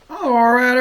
All right.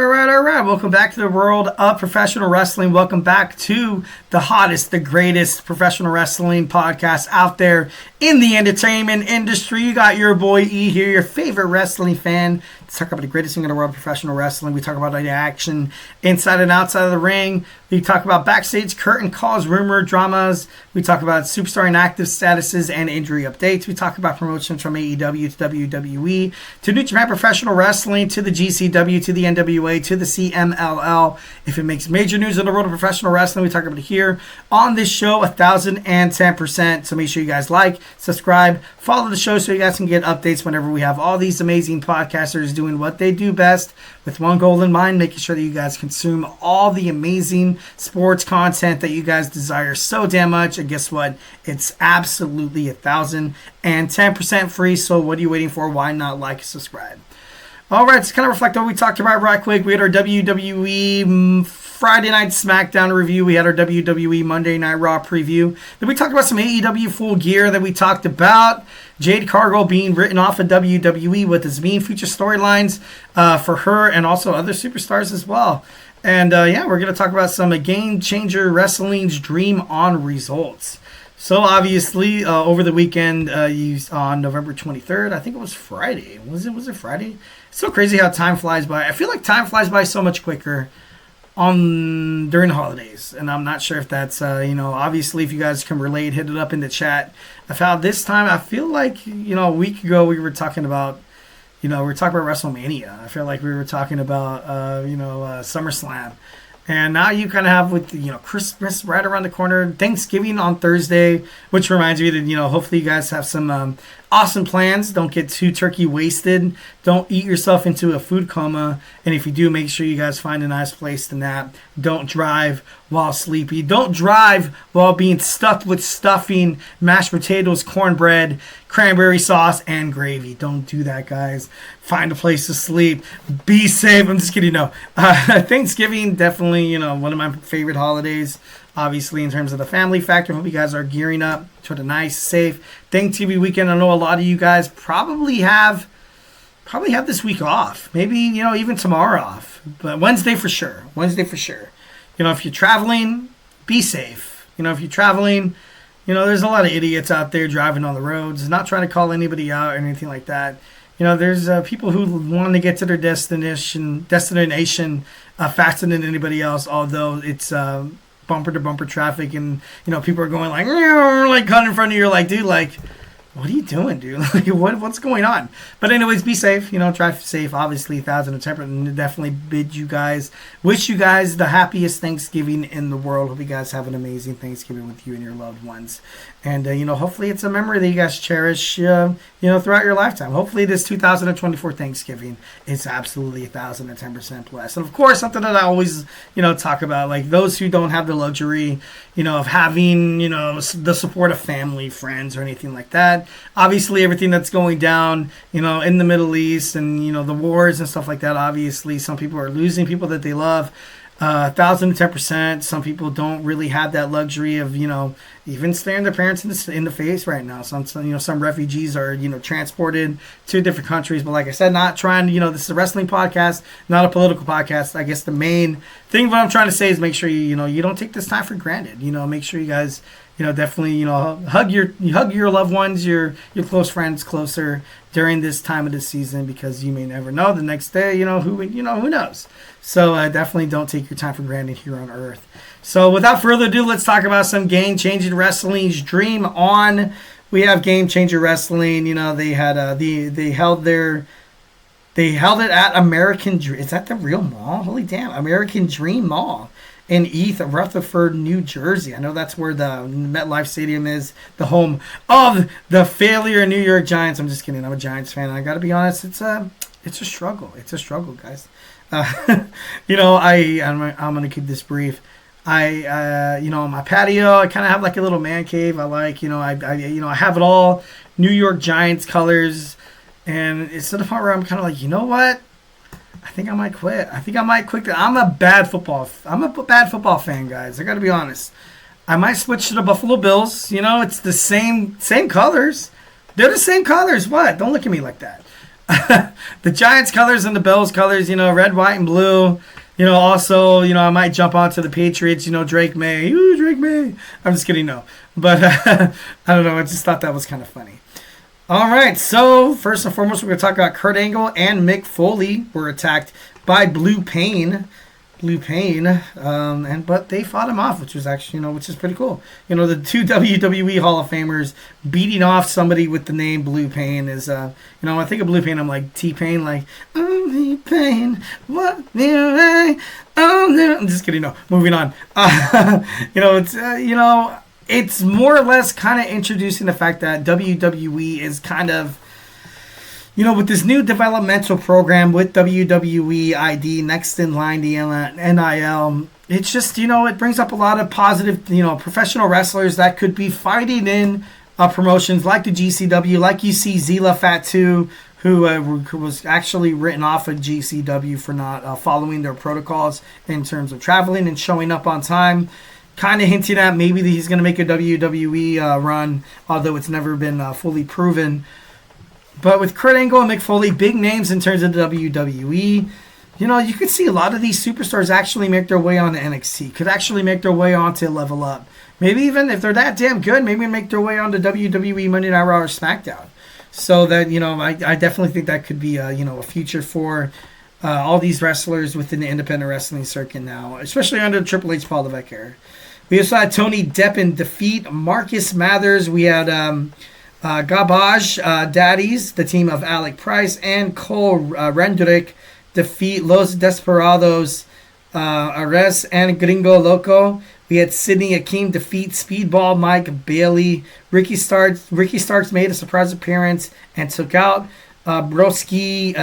Welcome back to the world of professional wrestling. Welcome back to the hottest, the greatest professional wrestling podcast out there in the entertainment industry. You got your boy E here, your favorite wrestling fan. Let's talk about the greatest thing in the world of professional wrestling. We talk about the action inside and outside of the ring. We talk about backstage curtain calls, rumor, dramas. We talk about superstar inactive statuses and injury updates. We talk about promotions from AEW to WWE to New Japan Professional Wrestling to the GCW to the NWA to the CMLL. If it makes major news in the world of professional wrestling, we talk about it here on this show 1010%. So make sure you guys like, subscribe, follow the show so you guys can get updates whenever we have all these amazing podcasters doing what they do best with one goal in mind, making sure that you guys consume all the amazing sports content that you guys desire so damn much. And guess what? It's absolutely 1010% free. So what are you waiting for? Why not like and subscribe? All right, to kind of reflect on what we talked about right quick, we had our WWE Friday Night SmackDown review. We had our WWE Monday Night Raw preview. Then we talked about some AEW Full Gear. Then we talked about Jade Cargill being written off of WWE with his mean future storylines for her and also other superstars as well. And we're going to talk about some Game Changer Wrestling's Dream on results. So obviously, over the weekend, on November 23rd, I think it was Friday. Was it Friday? It's so crazy how time flies by. I feel like time flies by so much quicker during the holidays, and I'm not sure if that's obviously if you guys can relate, hit it up in the chat. I found this time, I feel like a week ago we were talking about WrestleMania. I feel like we were talking about SummerSlam. And now you kind of have with Christmas right around the corner, Thanksgiving on Thursday, which reminds me that hopefully you guys have some awesome plans. Don't get too turkey wasted. Don't eat yourself into a food coma. And if you do, make sure you guys find a nice place to nap. Don't drive while sleepy. Don't drive while being stuffed with stuffing, mashed potatoes, cornbread, cranberry sauce, and gravy. Don't do that, guys. Find a place to sleep. Be safe. I'm just kidding. No. Thanksgiving, definitely, one of my favorite holidays. Obviously, in terms of the family factor, I hope you guys are gearing up to a nice, safe Thanksgiving weekend. I know a lot of you guys probably have this week off. Maybe, even tomorrow off. But Wednesday for sure. If you're traveling, be safe. If you're traveling, there's a lot of idiots out there driving on the roads. Not trying to call anybody out or anything like that. There's people who want to get to their destination faster than anybody else, although it's bumper to bumper traffic and people are going like cut in front of you. You're like, dude, like, what are you doing, dude? Like, what's going on? But anyways, be safe. Drive safe. Obviously, 1010%. And definitely wish you guys the happiest Thanksgiving in the world. Hope you guys have an amazing Thanksgiving with you and your loved ones. And hopefully it's a memory that you guys cherish, throughout your lifetime. Hopefully this 2024 Thanksgiving is absolutely 1010% blessed. And of course, something that I always, talk about, like those who don't have the luxury, of having, the support of family, friends, or anything like that. Obviously, everything that's going down, in the Middle East and, the wars and stuff like that. Obviously, some people are losing people that they love. 1010%. Some people don't really have that luxury of even staring their parents in the face right now. Some refugees are transported to different countries. But like I said, not trying to this is a wrestling podcast, not a political podcast. I guess the main thing what I'm trying to say is make sure you don't take this time for granted. Make sure you guys definitely hug your loved ones, your close friends closer during this time of the season, because you may never know the next day. Who knows. So definitely don't take your time for granted here on Earth. So without further ado, let's talk about some Game Changer Wrestling's Dream On. We have Game Changer Wrestling. They had they held it at American Dream. Is that the real mall? Holy damn, American Dream Mall in East Rutherford, New Jersey. I know that's where the MetLife Stadium is, the home of the failure New York Giants. I'm just kidding. I'm a Giants fan. I got to be honest. It's a struggle. It's a struggle, guys. I'm gonna keep this brief. On my patio, I kind of have like a little man cave. I like, I have it all New York Giants colors, and it's to the point where I'm kind of like, what? I think I might quit. I'm a bad football fan, guys. I got to be honest. I might switch to the Buffalo Bills. It's the same colors. They're the same colors. What? Don't look at me like that. The Giants colors and the Bills colors, red, white, and blue. Also, I might jump onto the Patriots, Drake May. Ooh, Drake May. I'm just kidding, no. But I don't know. I just thought that was kind of funny. All right, so first and foremost, we're going to talk about Kurt Angle and Mick Foley were attacked by Blue Pain. But they fought him off, which was actually, which is pretty cool. The two WWE Hall of Famers beating off somebody with the name Blue Pain is, when I think of Blue Pain, I'm like T-Pain, like, oh, Pain, what do I, oh, no. I'm just kidding, no, moving on. It's more or less kind of introducing the fact that WWE is kind of, with this new developmental program with WWE ID, Next in Line, the NIL, it's just, it brings up a lot of positive, professional wrestlers that could be fighting in promotions like the GCW, like you see Zila Fatu, who was actually written off of GCW for not following their protocols in terms of traveling and showing up on time. Kind of hinting at maybe that he's going to make a WWE run, although it's never been fully proven. But with Kurt Angle and Mick Foley, big names in terms of the WWE, you could see a lot of these superstars actually make their way onto NXT, could actually make their way onto Level Up. Maybe even if they're that damn good, maybe make their way onto WWE Monday Night Raw or SmackDown. So that, I definitely think that could be, a future for all these wrestlers within the independent wrestling circuit now, especially under the Triple H Paul Levesque era. We also had Tony Deppen defeat Marcus Mathers. We had Garbage Daddies, the team of Alec Price, and Cole Rendrick defeat Los Desperados, Ares and Gringo Loco. We had Sidney Akeem defeat Speedball Mike Bailey. Ricky Starks made a surprise appearance and took out Broski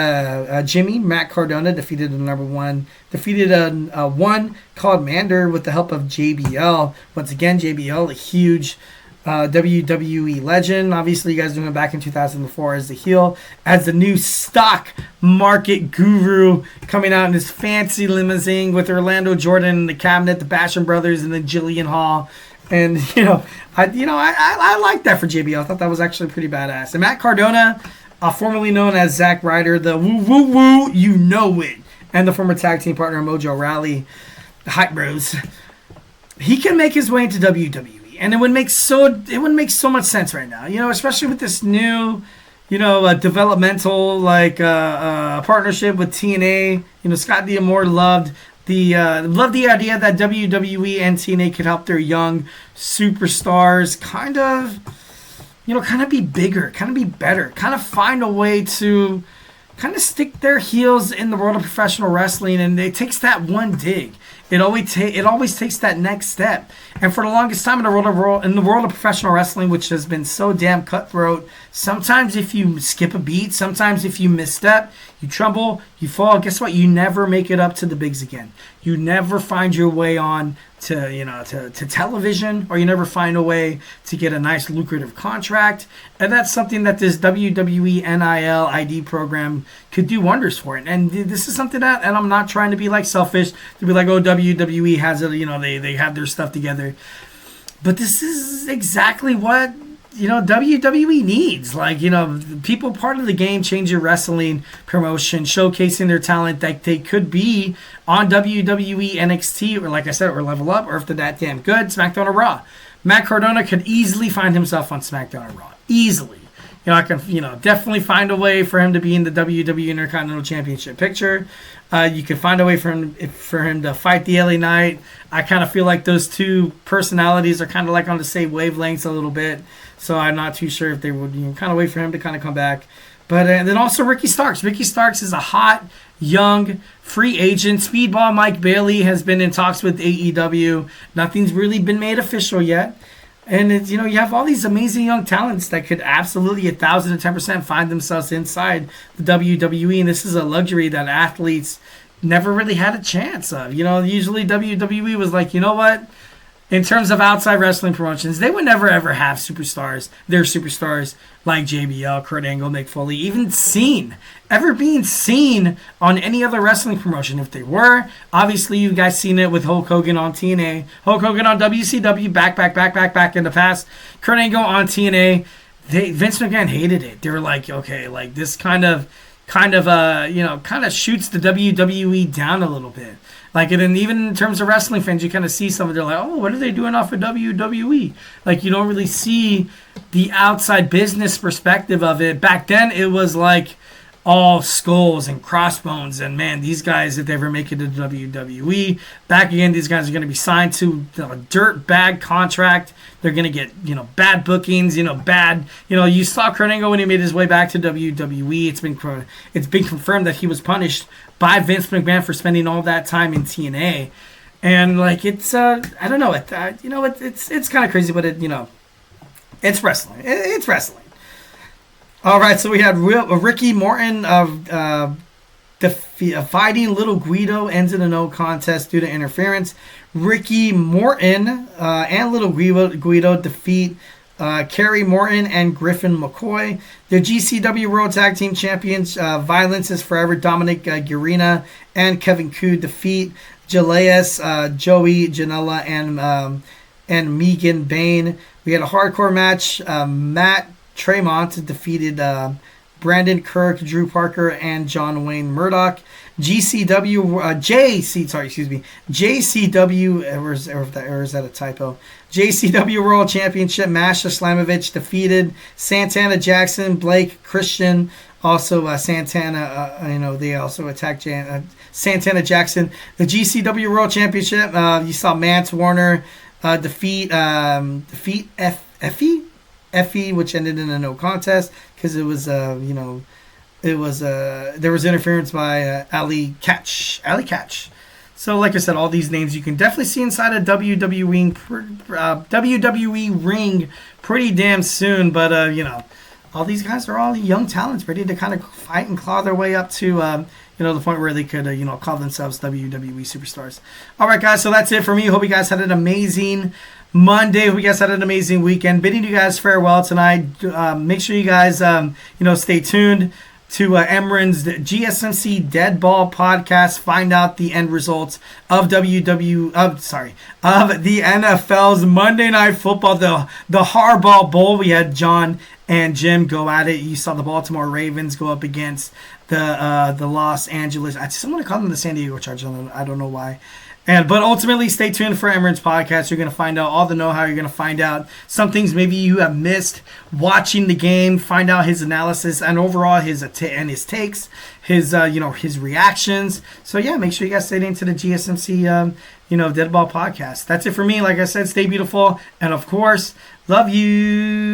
Jimmy. Matt Cardona defeated the number one. Defeated a one Called Manders with the help of JBL. Once again, JBL, a huge WWE legend. Obviously, you guys doing it back in 2004 as the heel, as the new stock market guru, coming out in his fancy limousine with Orlando Jordan in the cabinet, the Basham brothers, and then Jillian Hall. And I like that for JBL. I thought that was actually pretty badass. And Matt Cardona, formerly known as Zack Ryder, the woo woo woo, you know it, and the former tag team partner Mojo Rawley, the Hype Bros. He can make his way into WWE. And it would make so much sense right now, especially with this new, developmental partnership with TNA. Scott D'Amore loved the idea that WWE and TNA could help their young superstars kind of be bigger, kind of be better, kind of find a way to kind of stick their heels in the world of professional wrestling, and it takes that one dig. It always takes that next step. And for the longest time in the world of professional wrestling, which has been so damn cutthroat, sometimes if you skip a beat, sometimes if you misstep, you tremble, you fall, guess what? You never make it up to the bigs again. You never find your way on to television, or you never find a way to get a nice lucrative contract. And that's something that this WWE NIL ID program could do wonders for it. And this is something that, and I'm not trying to be selfish to be oh, WWE has it, they have their stuff together. But this is exactly what WWE needs. People part of the game changer wrestling promotion, showcasing their talent that they could be on WWE, NXT, or like I said, or Level Up, or if they're that damn good, SmackDown or Raw. Matt Cardona could easily find himself on SmackDown or Raw. Easily. I can, definitely find a way for him to be in the WWE Intercontinental Championship picture. You can find a way for him to fight the LA Knight. I kind of feel like those two personalities are kind of on the same wavelengths a little bit. So I'm not too sure if they would kind of wait for him to kind of come back. But then also Ricky Starks. Ricky Starks is a hot, young, free agent. Speedball Mike Bailey has been in talks with AEW. Nothing's really been made official yet. And it's, you have all these amazing young talents that could absolutely 1,010% find themselves inside the WWE. And this is a luxury that athletes never really had a chance of. Usually WWE was what? In terms of outside wrestling promotions, they would never ever have their superstars like JBL, Kurt Angle, Mick Foley, ever being seen on any other wrestling promotion. If they were, obviously you guys seen it with Hulk Hogan on TNA, Hulk Hogan on WCW, back in the past, Kurt Angle on TNA. Vince McMahon hated it. They were okay, this kind of kind of kind of shoots the WWE down a little bit. Like, and then even in terms of wrestling fans, you kind of see some of they're like, oh, what are they doing off of WWE? Like, you don't really see the outside business perspective of it. Back then, it was like all skulls and crossbones, and man, these guys, if they ever make it to WWE, back again, these guys are going to be signed to a dirt bag contract. They're going to get, bad bookings, bad, you saw Kurt Angle when he made his way back to WWE. It's been confirmed that he was punished by Vince McMahon for spending all that time in TNA. And like, it's, I don't know, it's kind of crazy, but it's wrestling. It's wrestling. All right, so we had Ricky Morton fighting Little Guido, ends in a no contest due to interference. Ricky Morton and Little Guido defeat Kerry Morton and Griffin McCoy. The GCW World Tag Team Champions, Violence is Forever, Dominic Guerrina and Kevin Koo defeat Jaleas, Joey Janela, and Megan Bain. We had a hardcore match. Matt Tremont defeated Brandon Kirk, Drew Parker, and John Wayne Murdoch. JCW, or is that a typo? JCW World Championship, Masha Slamovich defeated Santana Jackson, Blake Christian, also Santana, they also attacked Santana Jackson. The GCW World Championship, you saw Mance Warner defeat Effie, which ended in a no contest because it was there was interference by Ali Catch. So like I said, all these names you can definitely see inside a WWE ring pretty damn soon. But all these guys are all young talents ready to kind of fight and claw their way up to the point where they could call themselves WWE superstars. All right, guys, so that's it for me. Hope you guys had an amazing Monday. Hope you guys had an amazing weekend. Bidding you guys farewell tonight. Make sure you guys stay tuned to Emran's GSMC Dead Ball podcast. Find out the end results of the NFL's Monday Night Football, the Harbaugh Bowl. We had John and Jim go at it. You saw the Baltimore Ravens go up against the Los Angeles. I just want to call them the San Diego Chargers. I don't know why. But ultimately, stay tuned for Emran's podcast. You're going to find out all the know-how. You're going to find out some things maybe you have missed watching the game. Find out his analysis and overall his takes, his reactions. So yeah, make sure you guys stay tuned to the GSMC Dead Ball podcast. That's it for me. Like I said, stay beautiful, and of course, love you.